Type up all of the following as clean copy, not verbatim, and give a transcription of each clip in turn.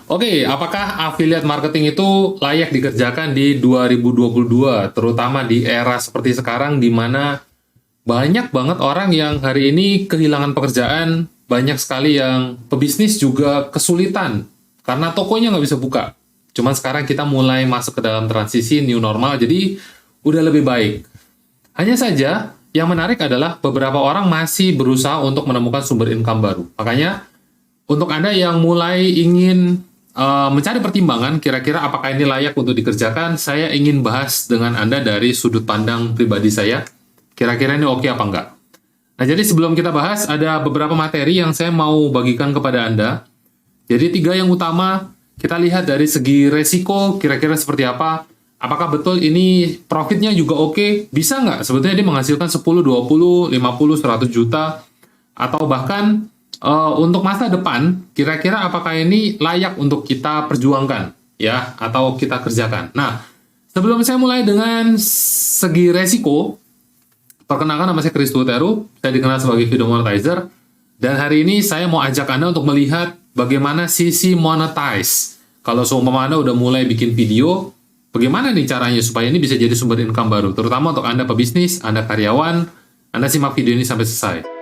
Oke, apakah affiliate marketing itu layak dikerjakan di 2022, terutama di era seperti sekarang di mana banyak banget orang yang hari ini kehilangan pekerjaan, banyak sekali yang pebisnis juga kesulitan karena tokonya nggak bisa buka. Cuman sekarang kita mulai masuk ke dalam transisi new normal, jadi udah lebih baik. Hanya saja, yang menarik adalah beberapa orang masih berusaha untuk menemukan sumber income baru. Makanya, untuk Anda yang mulai ingin mencari pertimbangan, kira-kira apakah ini layak untuk dikerjakan, saya ingin bahas dengan Anda dari sudut pandang pribadi saya. Kira-kira ini oke apa enggak? Nah, jadi sebelum kita bahas, ada beberapa materi yang saya mau bagikan kepada Anda. Jadi 3 yang utama, kita lihat dari segi resiko, kira-kira seperti apa. Apakah betul ini profitnya juga oke? Bisa nggak? Sebetulnya dia menghasilkan 10, 20, 50, 100 juta. Atau bahkan untuk masa depan, kira-kira apakah ini layak untuk kita perjuangkan? Ya, atau kita kerjakan. Nah, sebelum saya mulai dengan segi resiko, perkenalkan nama saya Kristo Teru, saya dikenal sebagai video monetizer, dan hari ini saya mau ajak Anda untuk melihat bagaimana sisi monetize. Kalau seumpama Anda udah mulai bikin video, bagaimana nih caranya supaya ini bisa jadi sumber income baru, terutama untuk Anda pebisnis, Anda karyawan, Anda simak video ini sampai selesai.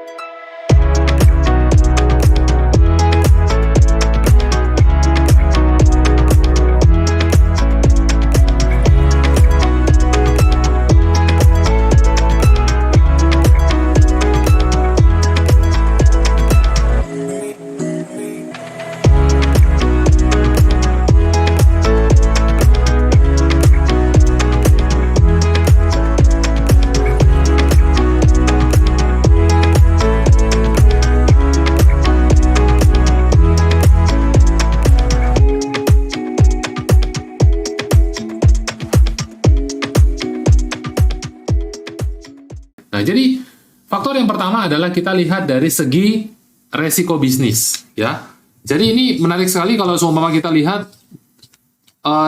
Nah, jadi faktor yang pertama adalah kita lihat dari segi resiko bisnis, ya. Jadi ini menarik sekali kalau seumpama kita lihat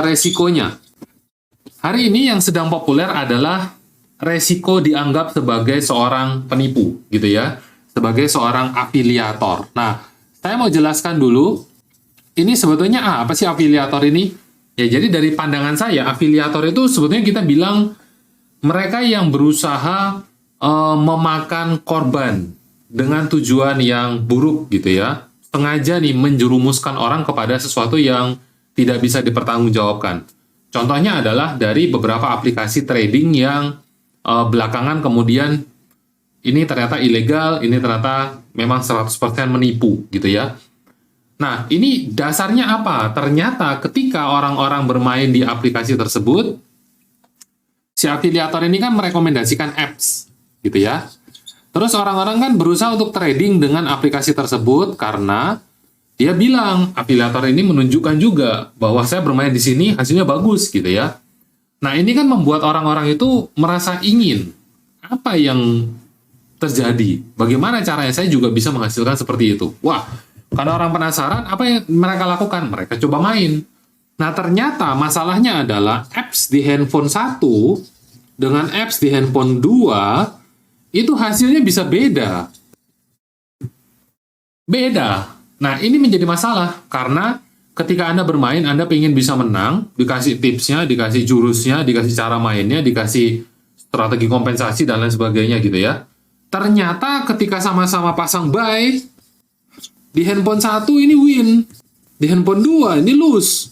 resikonya. Hari ini yang sedang populer adalah resiko dianggap sebagai seorang penipu, gitu ya, sebagai seorang afiliator. Nah, saya mau jelaskan dulu, ini sebetulnya apa sih afiliator ini? Ya, jadi dari pandangan saya, afiliator itu sebetulnya kita bilang mereka yang berusaha memakan korban dengan tujuan yang buruk gitu ya, sengaja nih menjerumuskan orang kepada sesuatu yang tidak bisa dipertanggungjawabkan. Contohnya adalah dari beberapa aplikasi trading yang belakangan kemudian ini ternyata ilegal, ini ternyata memang 100% menipu gitu ya. Nah, ini dasarnya apa? Ternyata ketika orang-orang bermain di aplikasi tersebut, si afiliator ini kan merekomendasikan apps gitu ya. Terus orang-orang kan berusaha untuk trading dengan aplikasi tersebut karena dia bilang afiliator ini menunjukkan juga bahwa saya bermain di sini hasilnya bagus gitu ya. Nah, ini kan membuat orang-orang itu merasa ingin apa yang terjadi. Bagaimana caranya saya juga bisa menghasilkan seperti itu. Wah, karena orang penasaran, apa yang mereka lakukan? Mereka coba main. Nah, ternyata masalahnya adalah apps di handphone 1 dengan apps di handphone 2 itu hasilnya bisa beda. Beda. Nah, ini menjadi masalah karena ketika Anda bermain, Anda ingin bisa menang, dikasih tipsnya, dikasih jurusnya, dikasih cara mainnya, dikasih strategi kompensasi dan lain sebagainya gitu ya. Ternyata ketika sama-sama pasang buy, di handphone 1 ini win, di handphone 2 ini lose.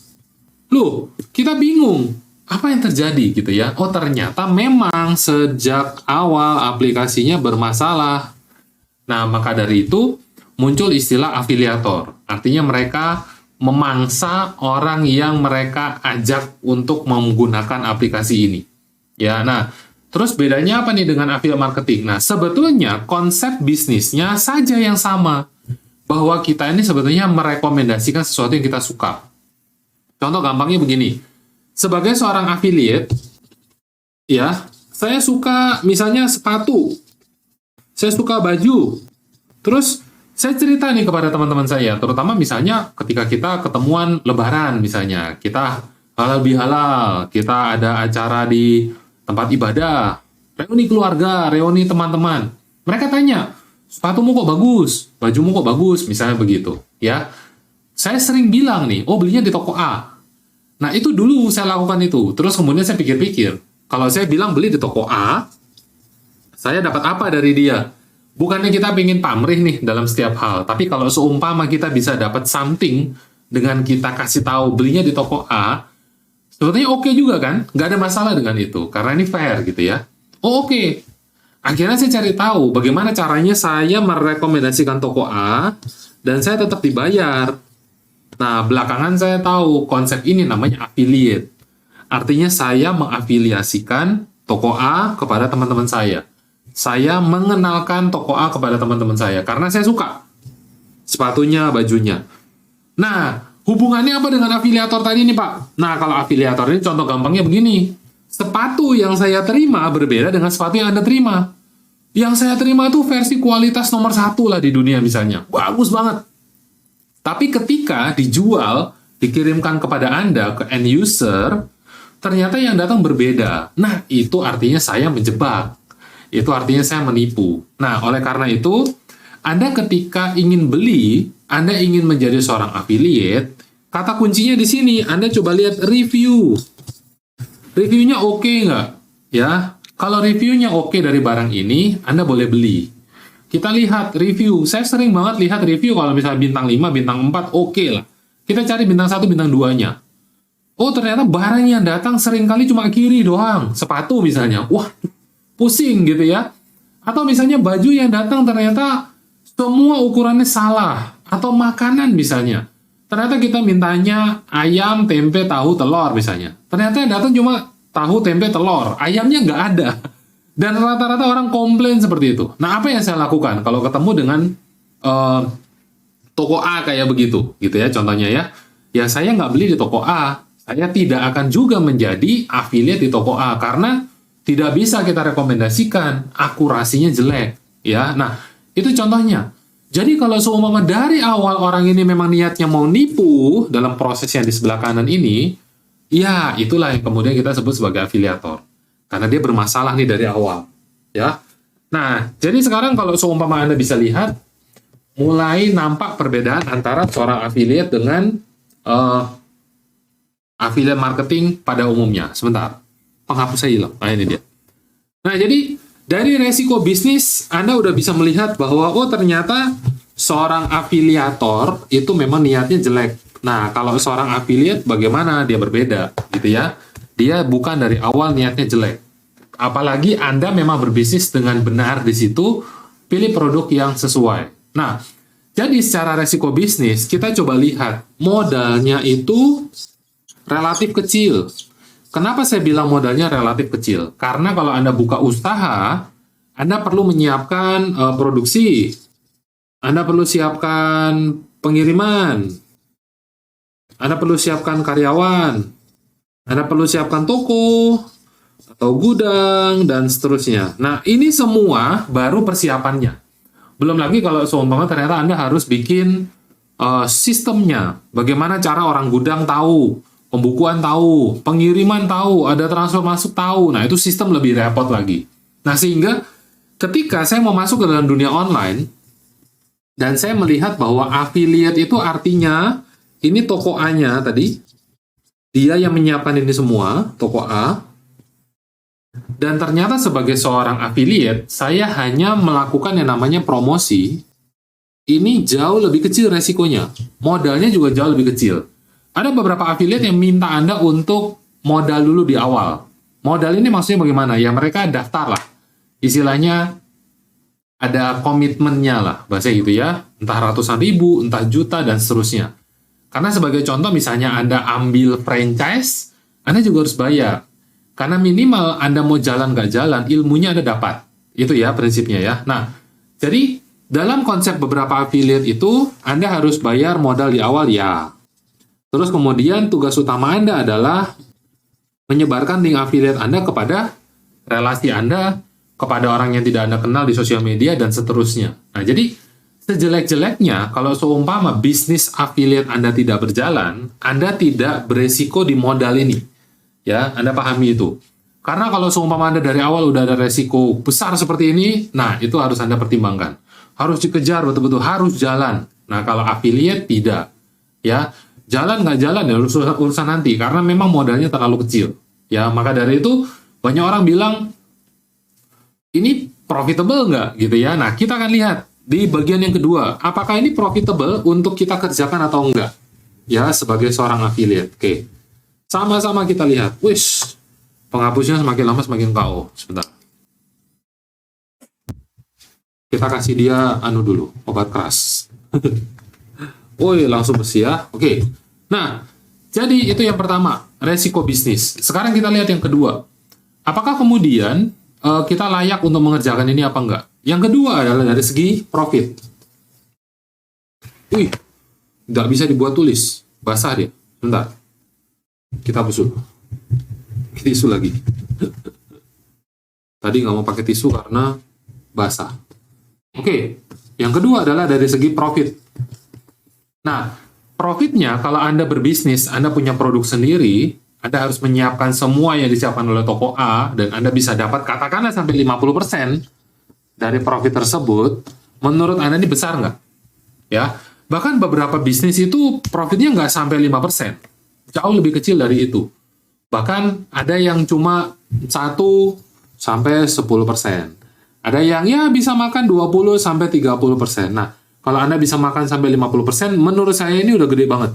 Loh, kita bingung. Apa yang terjadi gitu ya? Oh, ternyata memang sejak awal aplikasinya bermasalah. Nah, maka dari itu muncul istilah afiliator. Artinya mereka memangsa orang yang mereka ajak untuk menggunakan aplikasi ini. Ya, nah, terus bedanya apa nih dengan affiliate marketing? Nah, sebetulnya konsep bisnisnya saja yang sama. Bahwa kita ini sebetulnya merekomendasikan sesuatu yang kita suka. Contoh gampangnya begini. Sebagai seorang affiliate, ya, saya suka misalnya sepatu, saya suka baju, terus saya cerita nih kepada teman-teman saya, terutama misalnya ketika kita ketemuan lebaran misalnya, kita halal bihalal, kita ada acara di tempat ibadah, reuni keluarga, reuni teman-teman. Mereka tanya, sepatumu kok bagus, bajumu kok bagus, misalnya begitu, ya. saya sering bilang nih, oh belinya di toko A. Nah, itu dulu saya lakukan itu. Terus kemudian saya pikir-pikir, kalau saya bilang beli di toko A, saya dapat apa dari dia? Bukannya kita ingin pamrih nih dalam setiap hal, tapi kalau seumpama kita bisa dapat something dengan kita kasih tahu belinya di toko A, sebetulnya oke juga kan? Nggak ada masalah dengan itu, karena ini fair gitu ya. Oh oke. Akhirnya saya cari tahu bagaimana caranya saya merekomendasikan toko A, dan saya tetap dibayar. Nah, belakangan saya tahu konsep ini namanya affiliate. Artinya saya mengafiliasikan toko A kepada teman-teman saya. Saya mengenalkan toko A kepada teman-teman saya karena saya suka sepatunya, bajunya. Nah, hubungannya apa dengan afiliator tadi nih, Pak? Nah, kalau afiliator ini contoh gampangnya begini. Sepatu yang saya terima berbeda dengan sepatu yang Anda terima. Yang saya terima itu versi kualitas nomor 1 lah di dunia misalnya. Bagus banget. Tapi ketika dijual, dikirimkan kepada Anda, ke end user, ternyata yang datang berbeda. Nah, itu artinya saya menjebak. Itu artinya saya menipu. Nah, oleh karena itu, Anda ketika ingin beli, Anda ingin menjadi seorang affiliate, kata kuncinya di sini, Anda coba lihat review. Reviewnya oke nggak? Ya, kalau reviewnya oke dari barang ini, Anda boleh beli. Kita lihat review. Saya sering banget lihat review kalau misalnya bintang 5, bintang 4, oke lah. Kita cari bintang 1, bintang 2-nya. Oh, ternyata barang yang datang seringkali cuma kiri doang. Sepatu misalnya. Wah, pusing gitu ya. Atau misalnya baju yang datang ternyata semua ukurannya salah. Atau makanan misalnya. Ternyata kita mintanya ayam, tempe, tahu, telur misalnya. Ternyata yang datang cuma tahu, tempe, telur. Ayamnya nggak ada. Dan rata-rata orang komplain seperti itu. Nah, apa yang saya lakukan kalau ketemu dengan toko A kayak begitu, gitu ya contohnya ya. Ya saya nggak beli di toko A. Saya tidak akan juga menjadi affiliate di toko A karena tidak bisa kita rekomendasikan, akurasinya jelek, ya. Nah, itu contohnya. Jadi kalau seumpama dari awal orang ini memang niatnya mau nipu dalam proses yang di sebelah kanan ini, ya itulah yang kemudian kita sebut sebagai afiliator. Karena dia bermasalah nih dari awal, ya. Nah, jadi sekarang kalau seumpama Anda bisa lihat, mulai nampak perbedaan antara seorang affiliate dengan affiliate marketing pada umumnya. Sebentar, penghapus saya hilang. Nah, ini dia. Nah, jadi dari resiko bisnis, Anda udah bisa melihat bahwa, oh ternyata seorang afiliator itu memang niatnya jelek. Nah, kalau seorang affiliate, bagaimana? Dia berbeda, gitu ya. Dia bukan dari awal niatnya jelek. Apalagi Anda memang berbisnis dengan benar di situ, pilih produk yang sesuai. Nah, jadi secara resiko bisnis, kita coba lihat modalnya itu relatif kecil. Kenapa saya bilang modalnya relatif kecil? Karena kalau Anda buka usaha, Anda perlu menyiapkan produksi. Anda perlu siapkan pengiriman. Anda perlu siapkan karyawan. Anda perlu siapkan toko atau gudang dan seterusnya. Nah, ini semua baru persiapannya. Belum lagi kalau seumpama ternyata Anda harus bikin sistemnya. Bagaimana cara orang gudang tahu, pembukuan tahu, pengiriman tahu, ada transfer masuk tahu. Nah, itu sistem lebih repot lagi. Nah, sehingga ketika saya mau masuk ke dalam dunia online, dan saya melihat bahwa affiliate itu artinya, ini toko A-nya tadi, dia yang menyiapkan ini semua, toko A, dan ternyata sebagai seorang affiliate, saya hanya melakukan yang namanya promosi, ini jauh lebih kecil resikonya. Modalnya juga jauh lebih kecil. Ada beberapa affiliate yang minta Anda untuk modal dulu di awal. Modal ini maksudnya bagaimana? Ya mereka daftar lah. Istilahnya ada komitmennya lah, bahasa gitu ya. Entah ratusan ribu, entah juta, dan seterusnya. Karena sebagai contoh misalnya Anda ambil franchise, Anda juga harus bayar. Karena minimal Anda mau jalan nggak jalan, ilmunya Anda dapat. Itu ya prinsipnya ya. Nah, jadi dalam konsep beberapa affiliate itu, Anda harus bayar modal di awal ya. Terus kemudian tugas utama Anda adalah menyebarkan link affiliate Anda kepada relasi Anda, kepada orang yang tidak Anda kenal di sosial media, dan seterusnya. Nah, jadi sejelek-jeleknya, kalau seumpama bisnis affiliate Anda tidak berjalan, Anda tidak beresiko di modal ini. Ya, Anda pahami itu. Karena kalau seumpama Anda dari awal udah ada resiko besar seperti ini, nah itu harus Anda pertimbangkan. Harus dikejar betul-betul, harus jalan. Nah, kalau affiliate tidak. ya. Jalan nggak jalan ya urusan nanti, karena memang modalnya terlalu kecil. Ya, maka dari itu banyak orang bilang ini profitable nggak gitu ya. Nah, kita akan lihat di bagian yang kedua, apakah ini profitable untuk kita kerjakan atau enggak. Ya, sebagai seorang affiliate. Oke. Sama-sama kita lihat. Wish, penghapusnya semakin lama semakin KO. Sebentar. Kita kasih dia dulu, obat keras. Woi, langsung bersih ya. Oke. Nah, jadi itu yang pertama, resiko bisnis. Sekarang kita lihat yang kedua. Apakah kemudian kita layak untuk mengerjakan ini apa enggak? Yang kedua adalah dari segi profit. Wih, nggak bisa dibuat tulis. Basah dia. Bentar. Kita hapus dulu. Tisu lagi. Tadi nggak mau pakai tisu karena basah. Oke, yang kedua adalah dari segi profit. Nah, profitnya kalau Anda berbisnis, Anda punya produk sendiri, Anda harus menyiapkan semua yang disiapkan oleh toko A, dan Anda bisa dapat katakanlah sampai 50% dari profit tersebut. Menurut Anda ini besar nggak? Ya, bahkan beberapa bisnis itu profitnya nggak sampai 5%. Jauh lebih kecil dari itu. Bahkan ada yang cuma 1 sampai 10%. Ada yang ya bisa makan 20 sampai 30%. Nah, kalau Anda bisa makan sampai 50%, menurut saya ini udah gede banget.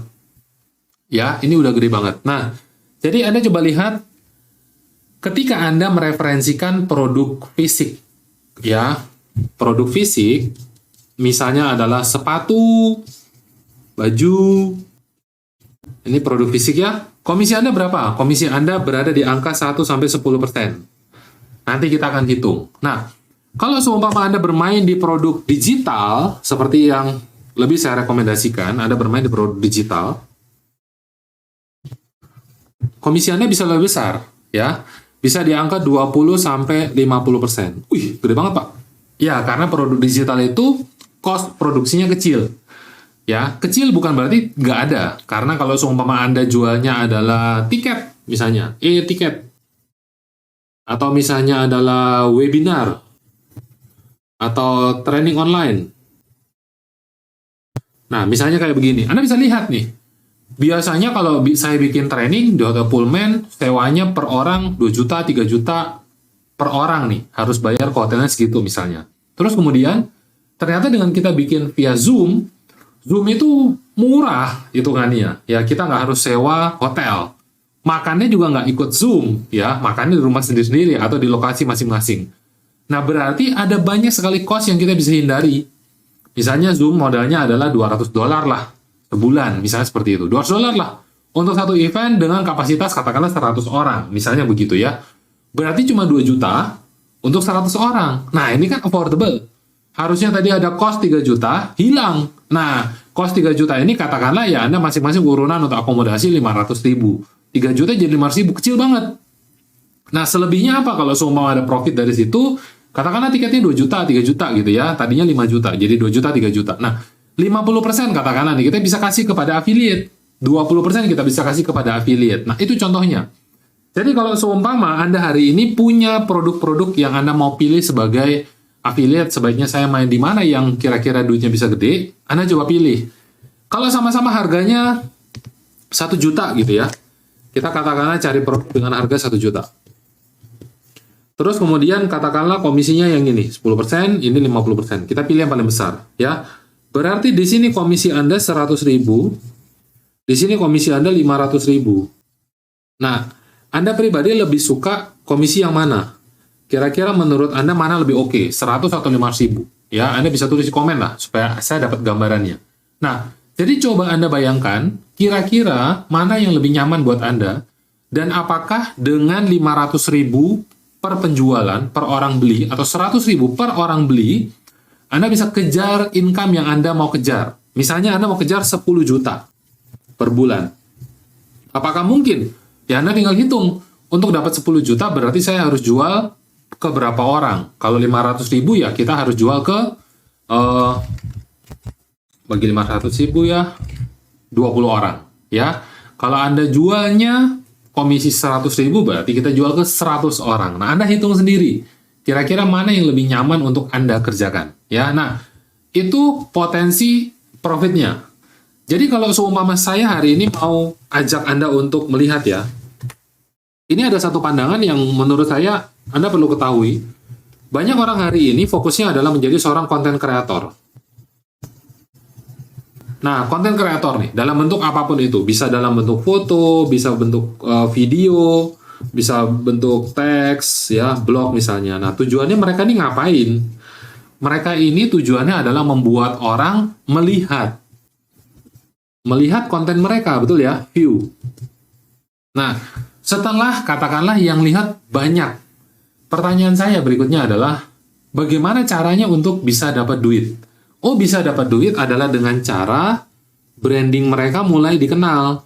Ya, ini udah gede banget. Nah, jadi Anda coba lihat ketika Anda mereferensikan produk fisik. Ya, produk fisik misalnya adalah sepatu, baju. Ini produk fisik ya. Komisi Anda berapa? Komisi Anda berada di angka 1 sampai 10%. Nanti kita akan hitung. Nah, kalau seumpama Anda bermain di produk digital, seperti yang lebih saya rekomendasikan, Anda bermain di produk digital, komisi Anda bisa lebih besar, ya. Bisa di angka 20 sampai 50%. Wih, gede banget, Pak. Ya, karena produk digital itu cost produksinya kecil. Ya, kecil bukan berarti nggak ada. Karena kalau seumpama Anda jualnya adalah tiket, misalnya, tiket. Atau misalnya adalah webinar, atau training online. Nah, misalnya kayak begini. Anda bisa lihat nih. Biasanya kalau saya bikin training di Hotel Pullman, sewanya per orang 2 juta, 3 juta per orang nih. Harus bayar ke hotelnya segitu misalnya. Terus kemudian, ternyata dengan kita bikin via Zoom, Zoom itu murah hitungannya. Ya, kita nggak harus sewa hotel. Makannya juga nggak ikut Zoom. Ya, makannya di rumah sendiri-sendiri atau di lokasi masing-masing. Nah, berarti ada banyak sekali cost yang kita bisa hindari. Misalnya Zoom modalnya adalah $200 lah sebulan, misalnya seperti itu. $200 lah untuk satu event dengan kapasitas katakanlah 100 orang, misalnya begitu ya. Berarti cuma 2 juta untuk 100 orang. Nah, ini kan affordable. Harusnya tadi ada cost 3 juta, hilang. Nah, cost 3 juta ini katakanlah ya Anda masing-masing urunan untuk akomodasi 500.000. 3 juta jadi 500.000, kecil banget. Nah, selebihnya apa kalau semua ada profit dari situ? Katakanlah tiketnya 2 juta, 3 juta gitu ya. Tadinya 5 juta, jadi 2 juta, 3 juta. Nah, 50% katakanlah nih, kita bisa kasih kepada affiliate. 20% kita bisa kasih kepada affiliate. Nah, itu contohnya. Jadi kalau seumpama Anda hari ini punya produk-produk yang Anda mau pilih sebagai affiliate, sebaiknya saya main di mana yang kira-kira duitnya bisa gede, Anda coba pilih. Kalau sama-sama harganya 1 juta gitu ya, kita katakanlah cari produk dengan harga 1 juta. Terus kemudian katakanlah komisinya yang ini 10%, ini 50%. Kita pilih yang paling besar, ya. Berarti di sini komisi Anda 100.000, di sini komisi Anda 500.000. Nah, Anda pribadi lebih suka komisi yang mana? Kira-kira menurut Anda mana lebih oke? 100 atau 500.000? Ya, Anda bisa tulis di komen lah supaya saya dapat gambarannya. Nah, jadi coba Anda bayangkan kira-kira mana yang lebih nyaman buat Anda, dan apakah dengan 500.000 per penjualan, per orang beli, atau 100.000 per orang beli, Anda bisa kejar income yang Anda mau kejar. Misalnya Anda mau kejar 10 juta per bulan. Apakah mungkin? Ya Anda tinggal hitung. Untuk dapat 10 juta berarti saya harus jual ke berapa orang? Kalau 500.000 ya kita harus jual ke, bagi 500.000 ya, 20 orang. Ya, kalau Anda jualnya komisi 100.000 berarti kita jual ke 100 orang. Nah, Anda hitung sendiri. Kira-kira mana yang lebih nyaman untuk Anda kerjakan. Ya, nah, itu potensi profitnya. Jadi kalau seumpama saya hari ini mau ajak Anda untuk melihat ya, ini ada satu pandangan yang menurut saya Anda perlu ketahui. Banyak orang hari ini fokusnya adalah menjadi seorang konten kreator. Nah, konten kreator nih, dalam bentuk apapun itu. Bisa dalam bentuk foto, bisa bentuk video, bisa bentuk teks, ya, blog misalnya. Nah, tujuannya mereka ini ngapain? Mereka ini tujuannya adalah membuat orang melihat konten mereka, betul ya? View. Nah, setelah katakanlah yang lihat banyak, pertanyaan saya berikutnya adalah, bagaimana caranya untuk bisa dapat duit? Oh, bisa dapat duit adalah dengan cara branding mereka mulai dikenal.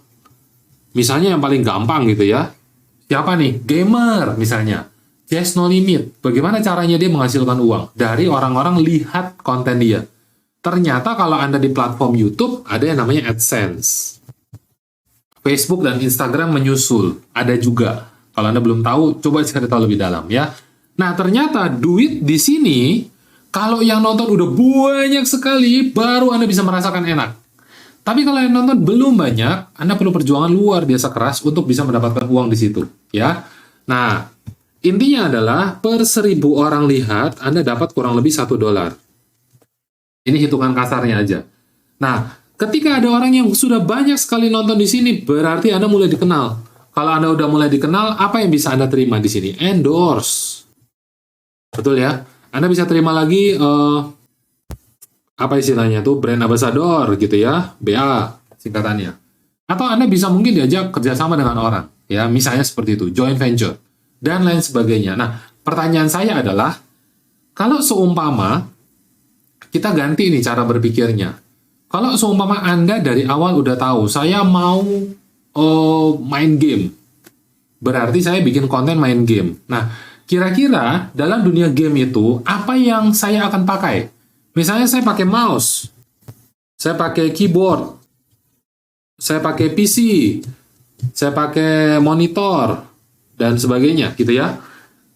Misalnya yang paling gampang gitu ya. Siapa nih? Gamer misalnya. Just No Limit. Bagaimana caranya dia menghasilkan uang? Dari orang-orang lihat konten dia. Ternyata kalau Anda di platform YouTube, ada yang namanya AdSense. Facebook dan Instagram menyusul. Ada juga. Kalau Anda belum tahu, coba cari tahu lebih dalam ya. Nah, ternyata duit di sini, kalau yang nonton udah banyak sekali, baru Anda bisa merasakan enak. Tapi kalau yang nonton belum banyak, Anda perlu perjuangan luar biasa keras untuk bisa mendapatkan uang di situ. Ya. Nah, intinya adalah per 1.000 orang lihat, Anda dapat kurang lebih $1. Ini hitungan kasarnya aja. Nah, ketika ada orang yang sudah banyak sekali nonton di sini, berarti Anda mulai dikenal. Kalau Anda udah mulai dikenal, apa yang bisa Anda terima di sini? Endorse. Betul ya? Anda bisa terima lagi, apa istilahnya tuh, brand ambassador gitu ya, BA singkatannya. Atau Anda bisa mungkin diajak kerjasama dengan orang, ya, misalnya seperti itu, joint venture, dan lain sebagainya. Nah, pertanyaan saya adalah, kalau seumpama, kita ganti nih cara berpikirnya. Kalau seumpama Anda dari awal udah tahu, saya mau main game, berarti saya bikin konten main game. Nah, kira-kira dalam dunia game itu, apa yang saya akan pakai? Misalnya saya pakai mouse, saya pakai keyboard, saya pakai PC, saya pakai monitor, dan sebagainya, gitu ya.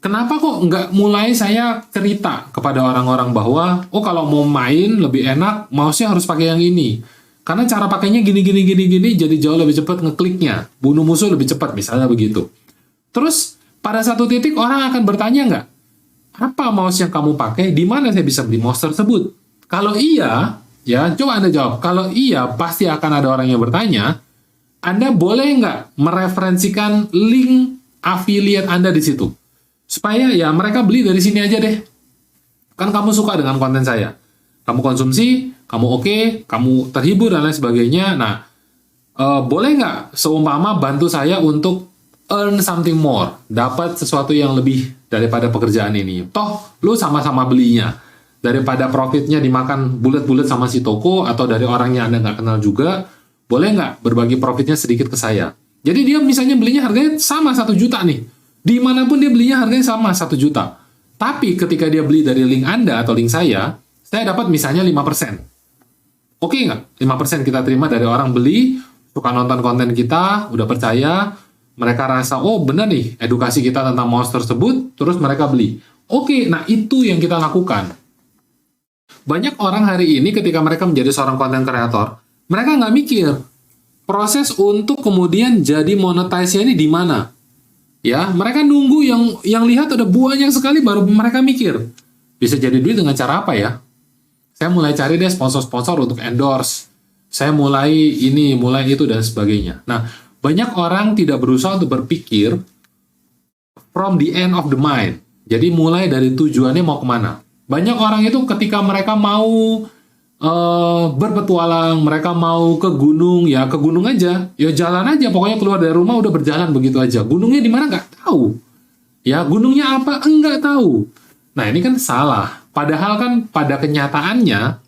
Kenapa kok nggak mulai saya cerita kepada orang-orang bahwa, oh kalau mau main lebih enak, mouse-nya harus pakai yang ini. Karena cara pakainya gini, jadi jauh lebih cepat ngekliknya. Bunuh musuh lebih cepat, misalnya begitu. Terus, pada satu titik orang akan bertanya nggak? Apa mouse yang kamu pakai? Di mana saya bisa beli mouse tersebut? Kalau iya, ya coba Anda jawab. Kalau iya, pasti akan ada orang yang bertanya. Anda boleh nggak mereferensikan link affiliate Anda di situ? Supaya ya mereka beli dari sini aja deh. Kan kamu suka dengan konten saya. Kamu konsumsi, kamu oke, kamu terhibur dan lain sebagainya. Nah, boleh nggak seumpama bantu saya untuk earn something more, dapat sesuatu yang lebih daripada pekerjaan ini. Toh, lu sama-sama belinya. Daripada profitnya dimakan bulat-bulat sama si toko, atau dari orang yang Anda nggak kenal juga, boleh nggak berbagi profitnya sedikit ke saya? Jadi dia misalnya belinya harganya sama 1 juta nih. Dimanapun dia belinya harganya sama 1 juta. Tapi ketika dia beli dari link Anda atau link saya dapat misalnya 5%. Oke nggak? 5% kita terima dari orang beli, suka nonton konten kita, udah percaya, mereka rasa, oh benar nih, edukasi kita tentang mouse tersebut, terus mereka beli. Oke, nah itu yang kita lakukan. Banyak orang hari ini ketika mereka menjadi seorang konten kreator, mereka nggak mikir proses untuk kemudian jadi monetize-nya ini di mana. Ya, mereka nunggu yang lihat ada banyak sekali baru mereka mikir. Bisa jadi duit dengan cara apa ya? Saya mulai cari deh sponsor-sponsor untuk endorse. Saya mulai ini, mulai itu, dan sebagainya. Nah, banyak orang tidak berusaha untuk berpikir from the end of the mind. Jadi mulai dari tujuannya mau kemana. Banyak orang itu ketika mereka mau berpetualang, mereka mau ke gunung, ya ke gunung aja. Ya jalan aja, pokoknya keluar dari rumah udah berjalan begitu aja. Gunungnya di mana nggak tahu. Ya gunungnya apa enggak tahu. Nah ini kan salah. Padahal kan pada kenyataannya,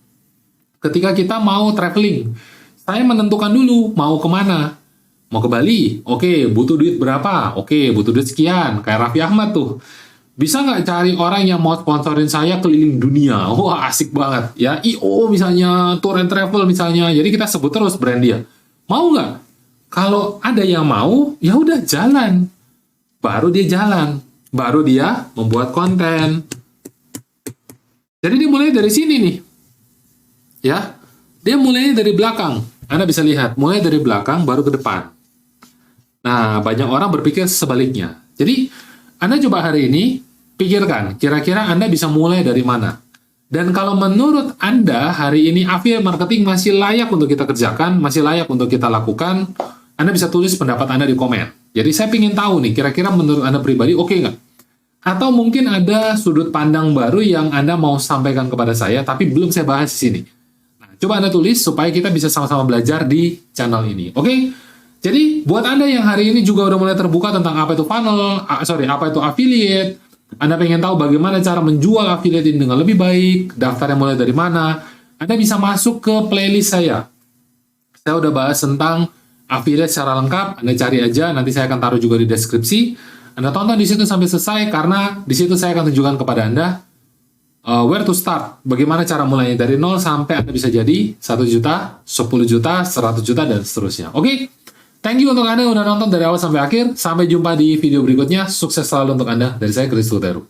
ketika kita mau traveling, saya menentukan dulu mau kemana. Mau ke Bali? Oke, butuh duit berapa? Oke, butuh duit sekian. Kayak Raffi Ahmad tuh. Bisa nggak cari orang yang mau sponsorin saya keliling dunia? Wah, asik banget. Ya, I.O. misalnya, Tour and Travel misalnya. Jadi kita sebut terus brand dia. Mau nggak? Kalau ada yang mau, ya udah jalan. Baru dia jalan. Baru dia membuat konten. Jadi dia mulai dari sini nih. Ya, dia mulai dari belakang. Anda bisa lihat, mulai dari belakang baru ke depan. Nah, banyak orang berpikir sebaliknya. Jadi, Anda coba hari ini, pikirkan, kira-kira Anda bisa mulai dari mana? Dan kalau menurut Anda, hari ini affiliate marketing masih layak untuk kita kerjakan, masih layak untuk kita lakukan, Anda bisa tulis pendapat Anda di komen. Jadi, saya ingin tahu nih, kira-kira menurut Anda pribadi, oke nggak? Atau mungkin ada sudut pandang baru yang Anda mau sampaikan kepada saya, tapi belum saya bahas di sini. Coba Anda tulis supaya kita bisa sama-sama belajar di channel ini. Oke? Jadi, buat Anda yang hari ini juga udah mulai terbuka tentang apa itu funnel, apa itu affiliate, Anda pengen tahu bagaimana cara menjual affiliate ini dengan lebih baik, daftarnya mulai dari mana, Anda bisa masuk ke playlist saya. Saya udah bahas tentang affiliate secara lengkap, Anda cari aja, nanti saya akan taruh juga di deskripsi. Anda tonton di situ sampai selesai, karena di situ saya akan tunjukkan kepada Anda where to start, bagaimana cara mulainya dari 0 sampai Anda bisa jadi 1 juta, 10 juta, 100 juta, dan seterusnya. Oke? Thank you untuk Anda yang udah nonton dari awal sampai akhir. Sampai jumpa di video berikutnya. Sukses selalu untuk Anda. Dari saya, Chris Luteru.